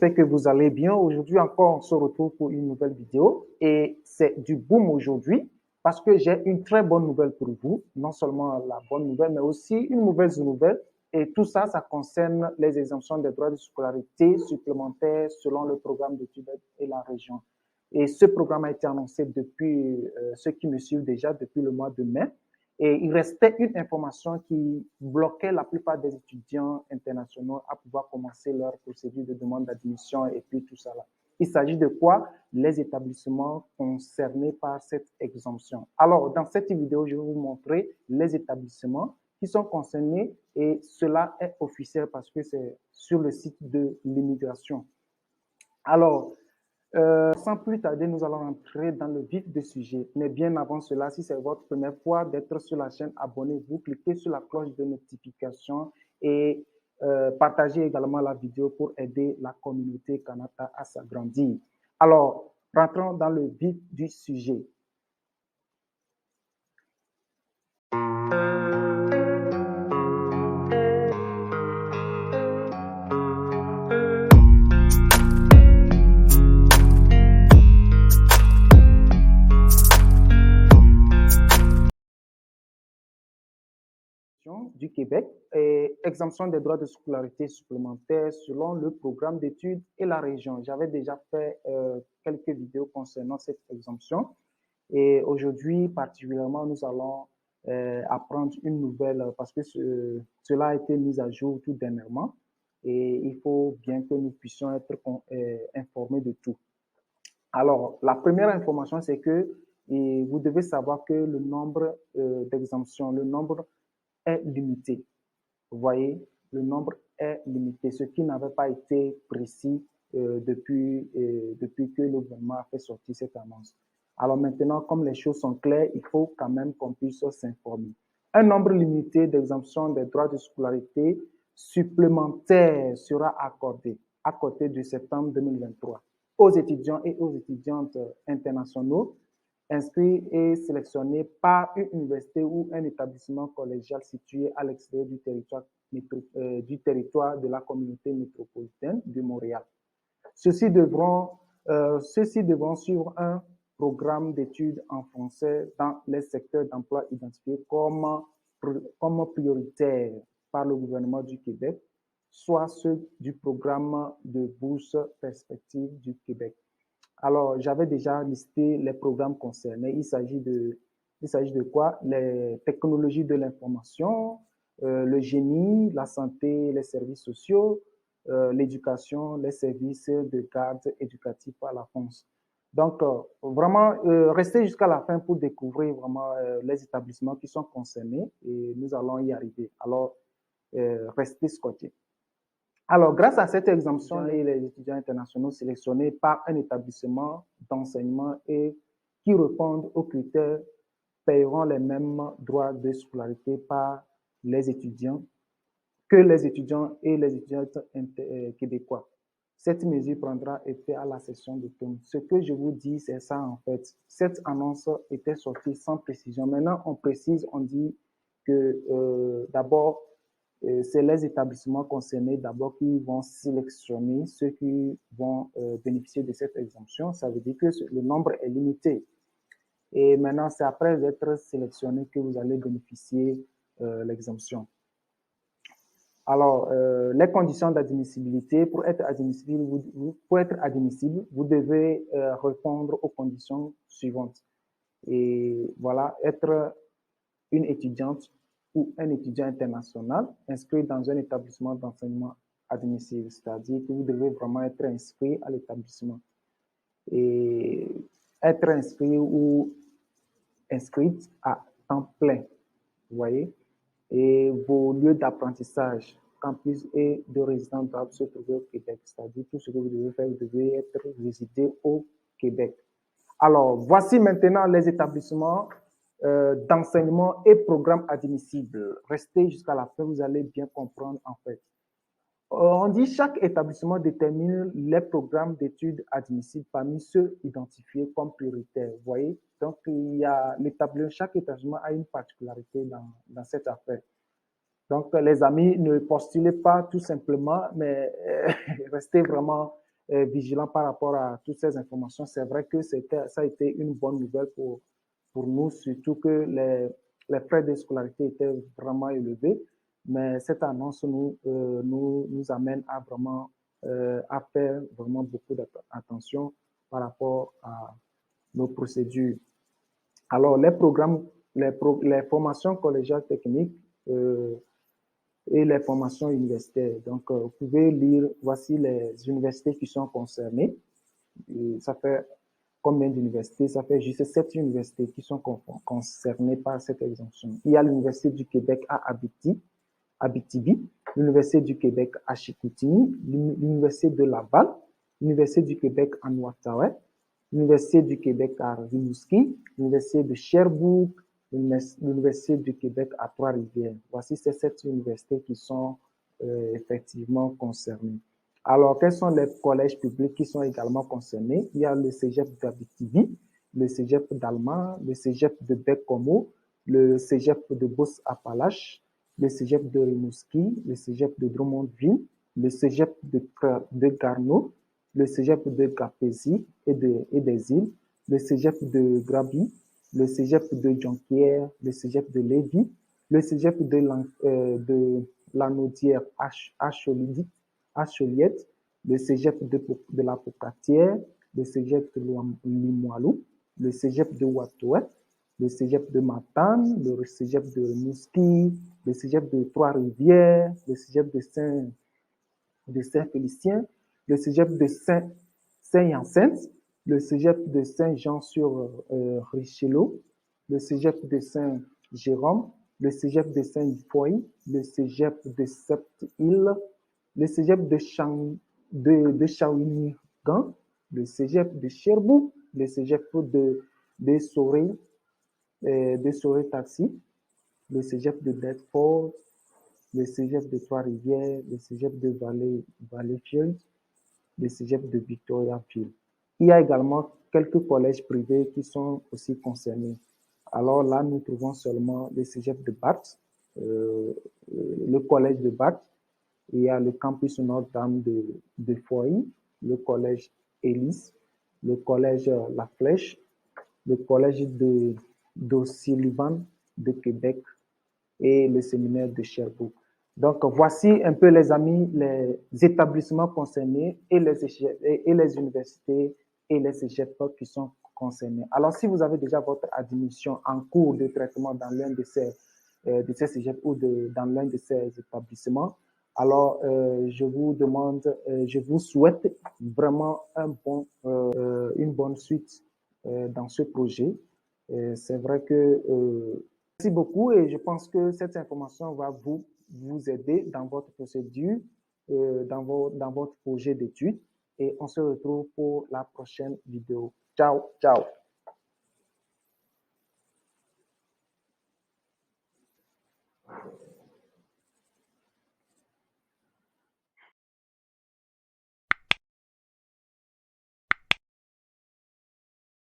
J'espère que vous allez bien. Aujourd'hui encore, on se retrouve pour une nouvelle vidéo et c'est du boom aujourd'hui parce que j'ai une très bonne nouvelle pour vous. Non seulement la bonne nouvelle, mais aussi une mauvaise nouvelle. Et tout ça, ça concerne les exemptions des droits de scolarité supplémentaires selon le programme d'études et la région. Et ce programme a été annoncé depuis ceux qui me suivent déjà depuis le mois de mai. Et il restait une information qui bloquait la plupart des étudiants internationaux à pouvoir commencer leur procédure de demande d'admission et puis tout ça là. Il s'agit de quoi? Les établissements concernés par cette exemption. Alors, dans cette vidéo, je vais vous montrer les établissements qui sont concernés et cela est officiel parce que c'est sur le site de l'immigration. Alors, sans plus tarder, nous allons entrer dans le vif du sujet. Mais bien avant cela, si c'est votre première fois d'être sur la chaîne, abonnez-vous, cliquez sur la cloche de notification et partagez également la vidéo pour aider la communauté Kanata à s'agrandir. Alors, rentrons dans le vif du sujet. Du Québec et exemption des droits de scolarité supplémentaires selon le programme d'études et la région. J'avais déjà fait quelques vidéos concernant cette exemption et aujourd'hui particulièrement nous allons apprendre une nouvelle parce que cela a été mis à jour tout dernièrement et il faut bien que nous puissions être informés de tout. Alors la première information c'est que vous devez savoir que le nombre d'exemptions, le nombre est limité. Vous voyez, le nombre est limité, ce qui n'avait pas été précis depuis que le gouvernement a fait sortir cette annonce. Alors maintenant, comme les choses sont claires, il faut quand même qu'on puisse s'informer. Un nombre limité d'exemptions des droits de scolarité supplémentaires sera accordé à compter de septembre 2023 aux étudiants et aux étudiantes internationaux inscrits et sélectionnés par une université ou un établissement collégial situé à l'extérieur du territoire de la communauté métropolitaine de Montréal. Ceux-ci devront suivre un programme d'études en français dans les secteurs d'emploi identifiés comme prioritaires par le gouvernement du Québec, soit ceux du programme de bourse perspective du Québec. Alors, j'avais déjà listé les programmes concernés. Il s'agit de quoi? Les technologies de l'information, le génie, la santé, les services sociaux, l'éducation, les services de garde éducatifs à la France. Donc, vraiment, restez jusqu'à la fin pour découvrir vraiment les établissements qui sont concernés et nous allons y arriver. Alors, restez scotchés. Alors, grâce à cette exemption, les étudiants internationaux sélectionnés par un établissement d'enseignement et qui répondent aux critères paieront les mêmes droits de scolarité par les étudiants que les étudiants et les étudiantes québécois. Cette mesure prendra effet à la session d'automne. Ce que je vous dis, c'est ça en fait. Cette annonce était sortie sans précision. Maintenant, on précise, on dit que d'abord, c'est les établissements concernés d'abord qui vont sélectionner ceux qui vont bénéficier de cette exemption. Ça veut dire que le nombre est limité. Et maintenant, c'est après être sélectionné que vous allez bénéficier l'exemption. Alors, les conditions d'admissibilité, pour être admissible, vous devez répondre aux conditions suivantes. Et voilà, être une étudiante ou un étudiant international inscrit dans un établissement d'enseignement admissible, c'est-à-dire que vous devez vraiment être inscrit à l'établissement. Et être inscrit ou inscrite à temps plein, vous voyez. Et vos lieux d'apprentissage, campus et de résidence doivent se trouver au Québec, c'est-à-dire tout ce que vous devez faire, vous devez être résidé au Québec. Alors, voici maintenant les établissements d'enseignement et programmes admissibles. Restez jusqu'à la fin, vous allez bien comprendre en fait. On dit chaque établissement détermine les programmes d'études admissibles parmi ceux identifiés comme prioritaires. Vous voyez? Donc, chaque établissement a une particularité dans cette affaire. Donc, les amis, ne postulez pas tout simplement, mais restez vraiment vigilants par rapport à toutes ces informations. C'est vrai que ça a été une bonne nouvelle pour nous, surtout que les frais de scolarité étaient vraiment élevés. Mais cette annonce nous amène à vraiment à faire vraiment beaucoup d'attention par rapport à nos procédures. Alors, les programmes, les formations collégiales techniques et les formations universitaires. Donc, vous pouvez lire, voici les universités qui sont concernées. Et ça fait combien d'universités? Ça fait juste 7 universités qui sont concernées par cette exemption. Il y a l'Université du Québec à Abitibi, l'Université du Québec à Chicoutimi, l'Université de Laval, l'Université du Québec à Outaouais, l'Université du Québec à Rimouski, l'Université de Sherbrooke, l'Université du Québec à Trois-Rivières. Voici ces 7 universités qui sont effectivement concernées. Alors, quels sont les collèges publics qui sont également concernés? Il y a le Cégep d'Abitibi, le Cégep d'Allemagne, le Cégep de Baie-Comeau, le Cégep de Beauce-Appalaches, le Cégep de Rimouski, le Cégep de Drummondville, le Cégep de Garneau, le Cégep de Gapésie et des îles, le Cégep de Grabi, le Cégep de Jonquière, le Cégep de Lévis, le Cégep de Lanaudière à Chauliette, le Cégep de la Pocatière, le Cégep de Limoilou, le Cégep de Outaouais, le Cégep de Matane, le Cégep de Rimouski, le Cégep de Trois-Rivières, le Cégep de Saint-Félicien, le Cégep de Saint-Hyacinthe, le Cégep de Saint-Jean-sur-Richelieu, le Cégep de Saint-Jérôme, le Cégep de Saint-Foy, le Cégep de Sept-Îles, le Cégep de Shawinigan, le Cégep de Sherbrooke, le Cégep de Soré-Taxi, le Cégep de Bedford, le Cégep de Trois-Rivières, le Cégep de Valleyfield, le Cégep de Victoriaville. Il y a également quelques collèges privés qui sont aussi concernés. Alors là, nous trouvons seulement le Cégep de Bath, le collège de Bath. Il y a le campus Notre-Dame de Foy, le collège Élise, le collège La Flèche, le collège d'O'Sullivan de Québec et le séminaire de Sherbrooke. Donc, voici un peu, les amis, les établissements concernés et les universités et les cégeps qui sont concernés. Alors, si vous avez déjà votre admission en cours de traitement dans l'un de ces cégeps ou dans l'un de ces établissements, alors je vous demande, je vous souhaite vraiment une bonne suite dans ce projet. C'est vrai que merci beaucoup et je pense que cette information va vous aider dans votre procédure, dans votre projet d'études et on se retrouve pour la prochaine vidéo. Ciao, ciao.